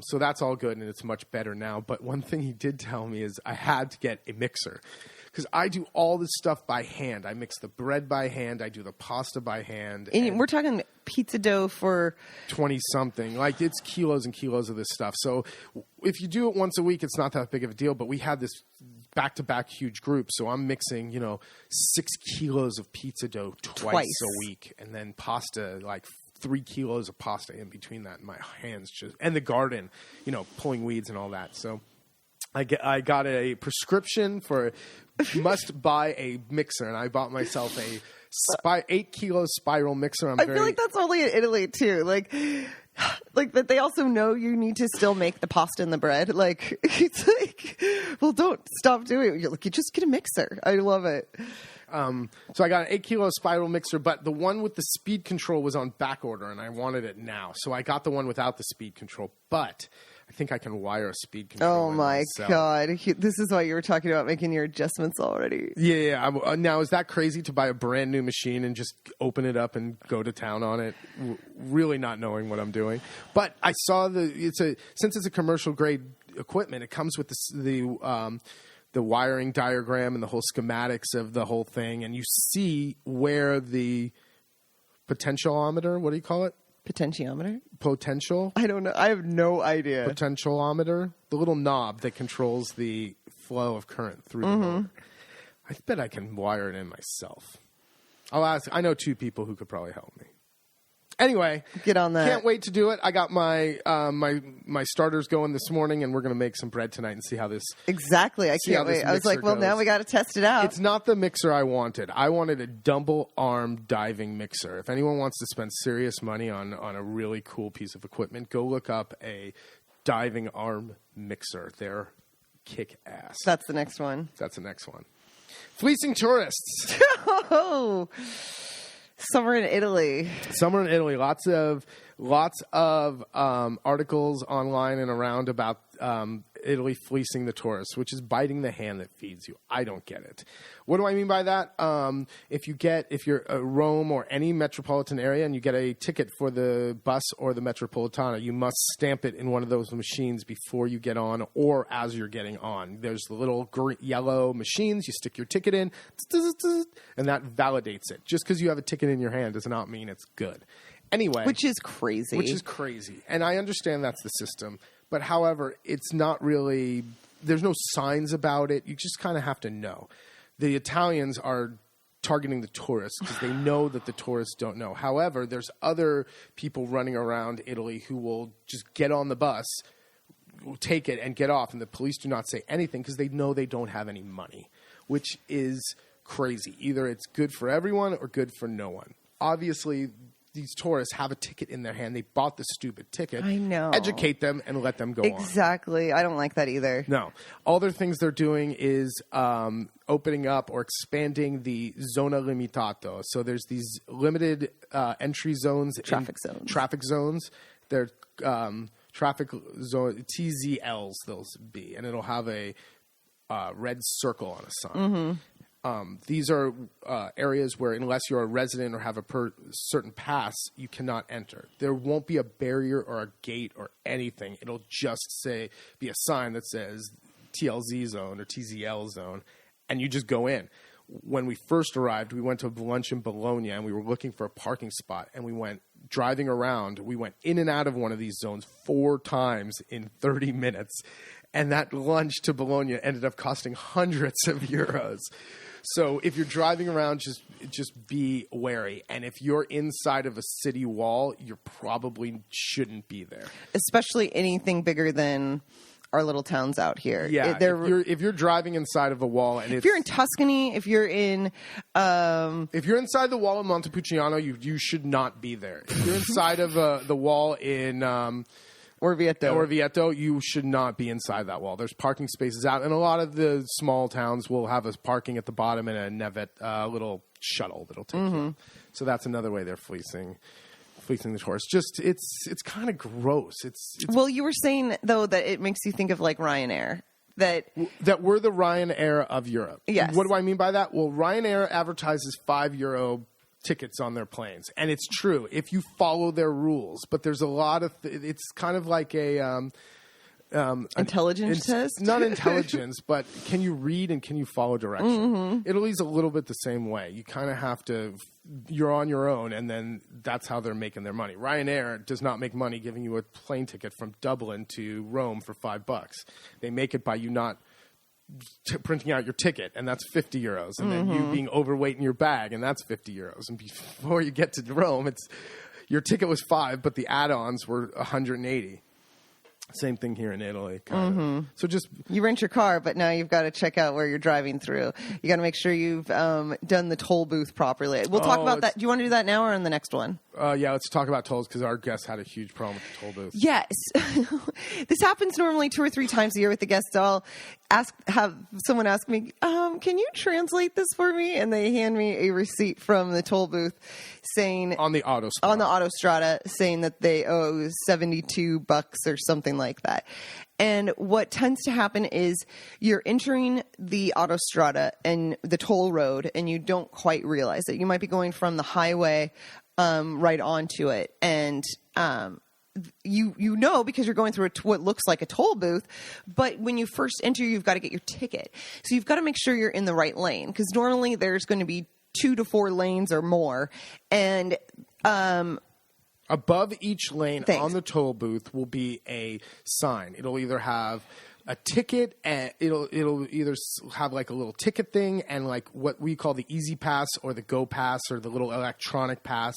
So that's all good, and it's much better now. But one thing he did tell me is I had to get a mixer. Because I do all this stuff by hand. I mix the bread by hand. I do the pasta by hand. And we're talking pizza dough for 20-something. Like, it's kilos and kilos of this stuff. So if you do it once a week, it's not that big of a deal. But we had this back-to-back huge group. So I'm mixing, 6 kilos of pizza dough twice a week. And then pasta, like 3 kilos of pasta in between that. And my hands just... And the garden, pulling weeds and all that. So I got a prescription for... must buy a mixer, and I bought myself a 8 kilo spiral mixer. I feel like that's only in Italy too. Like Like that they also know you need to still make the pasta and the bread. Like, it's like, well, don't stop doing it. You're like, you just get a mixer. I love it. So I got an 8 kilo spiral mixer, but the one with the speed control was on back order, and I wanted it now. So I got the one without the speed control, but I think I can wire a speed control. Oh my God. This is why you were talking about making your adjustments already. Yeah. Now, is that crazy to buy a brand new machine and just open it up and go to town on it? Really not knowing what I'm doing. But I saw since it's a commercial grade equipment, it comes with the wiring diagram and the whole schematics of the whole thing. And you see where the potentiometer, what do you call it? Potentiometer? Potential? I don't know. I have no idea. Potentiometer? The little knob that controls the flow of current through the motor. I bet I can wire it in myself. I'll ask. I know 2 people who could probably help me. Anyway, get on that. Can't wait to do it. I got my my starters going this morning, and we're going to make some bread tonight and see how this. Exactly, I can't wait. I was like, well, now we got to test it out. It's not the mixer I wanted. I wanted a double arm diving mixer. If anyone wants to spend serious money on a really cool piece of equipment, go look up a diving arm mixer. They're kick ass. That's the next one. That's the next one. Fleecing tourists. Oh. Summer in Italy. Summer in Italy. Lots of articles online and around about Italy fleecing the tourists, which is biting the hand that feeds you. I don't get it. What do I mean by that? If you're Rome or any metropolitan area and you get a ticket for the bus or the Metropolitana, you must stamp it in one of those machines before you get on or as you're getting on. There's the little yellow machines. You stick your ticket in, and that validates it. Just because you have a ticket in your hand does not mean it's good. Anyway. Which is crazy. And I understand that's the system. But however, it's not really – there's no signs about it. You just kind of have to know. The Italians are targeting the tourists because they know that the tourists don't know. However, there's other people running around Italy who will just get on the bus, take it, and get off. And the police do not say anything because they know they don't have any money, which is crazy. Either it's good for everyone or good for no one. Obviously – these tourists have a ticket in their hand. They bought the stupid ticket. I know. Educate them and let them go on. Exactly. I don't like that either. No. Other things they're doing is opening up or expanding the zona limitato. So there's these limited entry zones. Traffic zones. They're traffic zone, TZLs they'll be. And it'll have a red circle on a sign. Mm-hmm. These are areas where unless you're a resident or have a certain pass, you cannot enter. There won't be a barrier or a gate or anything. It'll just be a sign that says TLZ zone or TZL zone, and you just go in. When we first arrived, we went to lunch in Bologna, and we were looking for a parking spot, and we went driving around. We went in and out of one of these zones 4 times in 30 minutes, and that lunch to Bologna ended up costing hundreds of euros. So if you're driving around, just be wary. And if you're inside of a city wall, you probably shouldn't be there. Especially anything bigger than our little towns out here. Yeah, if you're driving inside of a wall, and if you're in Tuscany, if you're inside the wall in Montepulciano, you should not be there. If you're inside of the wall in Orvieto, you should not be inside that wall. There's parking spaces out, and a lot of the small towns will have a parking at the bottom and a navette, little shuttle that'll take you. So that's another way they're fleecing the tourists. Just it's kind of gross. It's well, you were saying though that it makes you think of like Ryanair. That we're the Ryanair of Europe. Yes. What do I mean by that? Well, Ryanair advertises €5 tickets on their planes, and it's true if you follow their rules. But there's a lot of it's kind of like a intelligence test. Not intelligence, but can you read and can you follow direction? Italy's a little bit the same way. You kind of have to. You're on your own, and then that's how they're making their money. Ryanair does not make money giving you a plane ticket from Dublin to Rome for $5. They make it by you not printing out your ticket, and that's €50, and then you being overweight in your bag, and that's €50. And before you get to Rome, your ticket was $5, but the add-ons were $180. Same thing here in Italy. So you rent your car, but now you've got to check out where you're driving through. You got to make sure you've done the toll booth properly. We'll talk about that. Do you want to do that now or in the next one? Yeah, let's talk about tolls because our guest had a huge problem with the toll booth. Yes. This happens normally 2 or 3 times a year with the guests. I'll have someone ask me, can you translate this for me? And they hand me a receipt from the toll booth saying on the Autostrada saying that they owe $72 or something like that. And what tends to happen is you're entering the Autostrada and the toll road and you don't quite realize it. You might be going from the highway right onto it. And you know because you're going through what looks like a toll booth, but when you first enter, you've got to get your ticket. So you've got to make sure you're in the right lane because normally there's going to be 2 to 4 lanes or more. And above each lane on the toll booth will be a sign. It'll either have a ticket, and it'll either have like a little ticket thing and like what we call the Easy Pass or the Go Pass or the little electronic pass.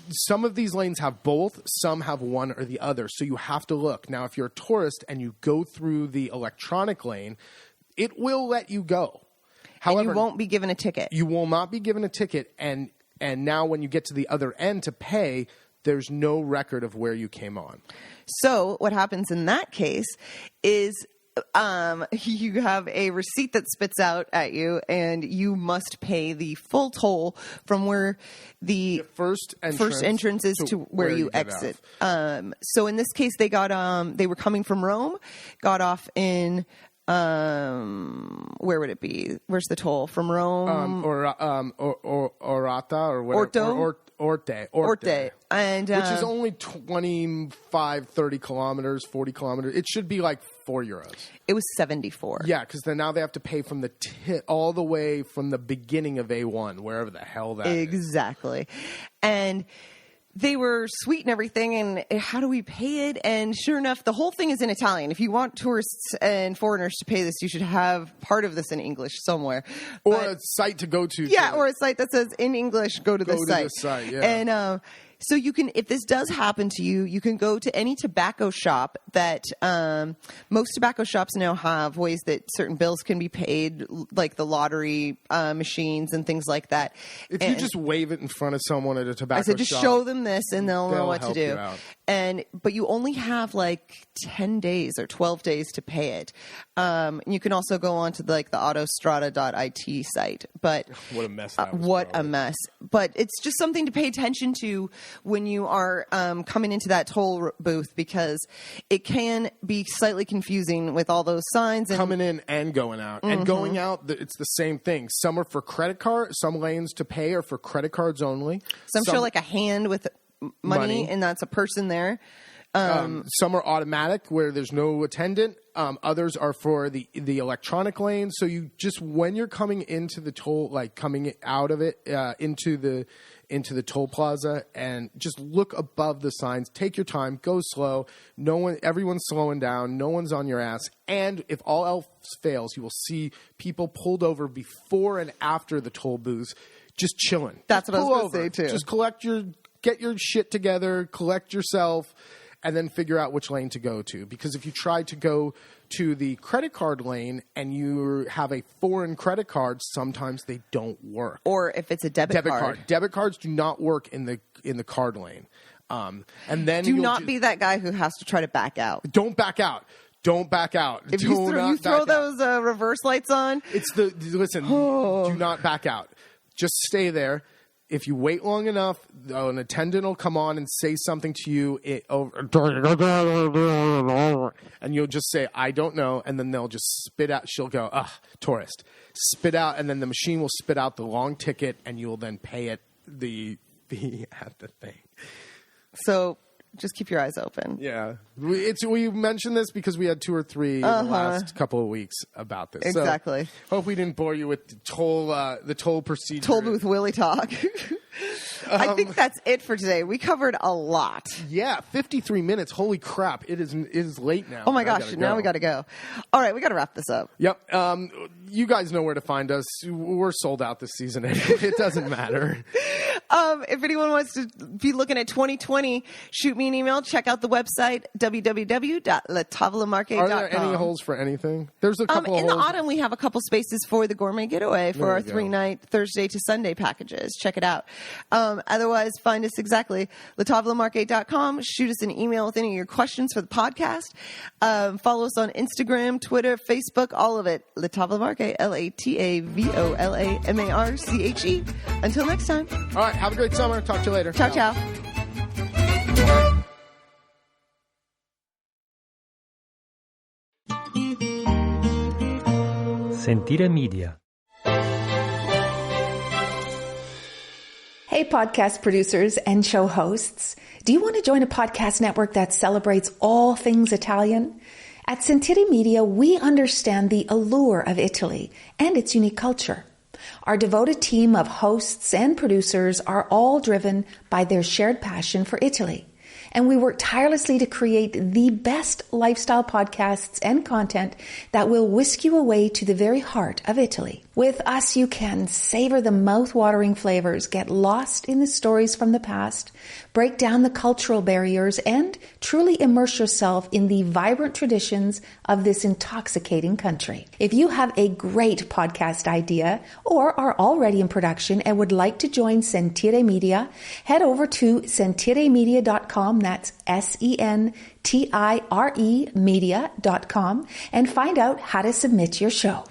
Some of these lanes have both. Some have one or the other. So you have to look. Now, if you're a tourist and you go through the electronic lane, it will let you go. However, and you won't be given a ticket. You will not be given a ticket. And now when you get to the other end to pay, there's no record of where you came on. So what happens in that case is you have a receipt that spits out at you, and you must pay the full toll from where the first entrance is to where you exit. So in this case, they were coming from Rome, got off in where would it be? Where's the toll from Rome? Orata or whatever. Orte. And which is only 25, 30 kilometers, 40 kilometers. It should be like €4. It was 74. Yeah, because then now they have to pay from the all the way from the beginning of A1, wherever the hell that is. Exactly. And they were sweet and everything, and how do we pay it? And sure enough, the whole thing is in Italian. If you want tourists and foreigners to pay this, you should have part of this in English somewhere. Or a site to go to. Yeah, or a site that says, in English, go to this site. This site, yeah. And so you can, if this does happen to you, you can go to any tobacco shop that most tobacco shops now have ways that certain bills can be paid, like the lottery machines and things like that. If you just wave it in front of someone at a tobacco shop. Just show them this and they'll know what to do. But you only have like 10 days or 12 days to pay it. You can also go on to the autostrada.it site. But what a mess that was. What a mess. But it's just something to pay attention to when you are coming into that toll booth, because it can be slightly confusing with all those signs. And coming in and going out. Mm-hmm. And going out, it's the same thing. Some are for credit card. Some lanes to pay are for credit cards only. Some show like a hand with money, and that's a person there. Some are automatic where there's no attendant. Others are for the electronic lane. So you just, when you're coming into the toll, like coming out of it into the toll plaza, and just look above the signs. Take your time. Go slow. Everyone's slowing down. No one's on your ass. And if all else fails, you will see people pulled over before and after the toll booths, just chilling. That's what I was going to say too. Just get your shit together, collect yourself, and then figure out which lane to go to. Because if you try to go to the credit card lane and you have a foreign credit card, sometimes they don't work. Or if it's a debit card. Debit cards do not work in the card lane. And then do not be that guy who has to try to back out. Don't back out. Don't back out. If you throw those reverse lights on. Listen, do not back out. Just stay there. If you wait long enough, an attendant will come on and say something to you, and you'll just say, I don't know, and then they'll just spit out. She'll go, tourist. Spit out, and then the machine will spit out the long ticket, and you'll then pay it the fee at the thing. So just keep your eyes open. Yeah. We mentioned this because we had 2 or 3 in the last couple of weeks about this. Exactly. So, hope we didn't bore you with the toll procedure. Toll booth Willie talk. I think that's it for today. We covered a lot. Yeah, 53 minutes. Holy crap. It is late now. Oh my gosh, now we got to go. All right, we got to wrap this up. Yep. You guys know where to find us. We're sold out this season anyway. It doesn't matter. If anyone wants to be looking at 2020, shoot me an email. Check out the website, www.latavolamarque.com. Are there any holes for anything? There's a couple of in holes. the autumn, we have a couple spaces for the gourmet getaway for There our you go. 3-night Thursday to Sunday packages. Check it out. Otherwise, find us exactly latavolamarque.com. Shoot us an email with any of your questions for the podcast. Follow us on Instagram, Twitter, Facebook, all of it. Latavolamarque, LATAVOLAMARCHE. Until next time. All right. Have a great summer. Talk to you later. Ciao, ciao. Sentire Media. Hey, podcast producers and show hosts. Do you want to join a podcast network that celebrates all things Italian? At Sentire Media, we understand the allure of Italy and its unique culture. Our devoted team of hosts and producers are all driven by their shared passion for Italy. And we work tirelessly to create the best lifestyle podcasts and content that will whisk you away to the very heart of Italy. With us, you can savor the mouth-watering flavors, get lost in the stories from the past, break down the cultural barriers, and truly immerse yourself in the vibrant traditions of this intoxicating country. If you have a great podcast idea or are already in production and would like to join Sentire Media, head over to sentiremedia.com, that's SENTIRE media.com, and find out how to submit your show.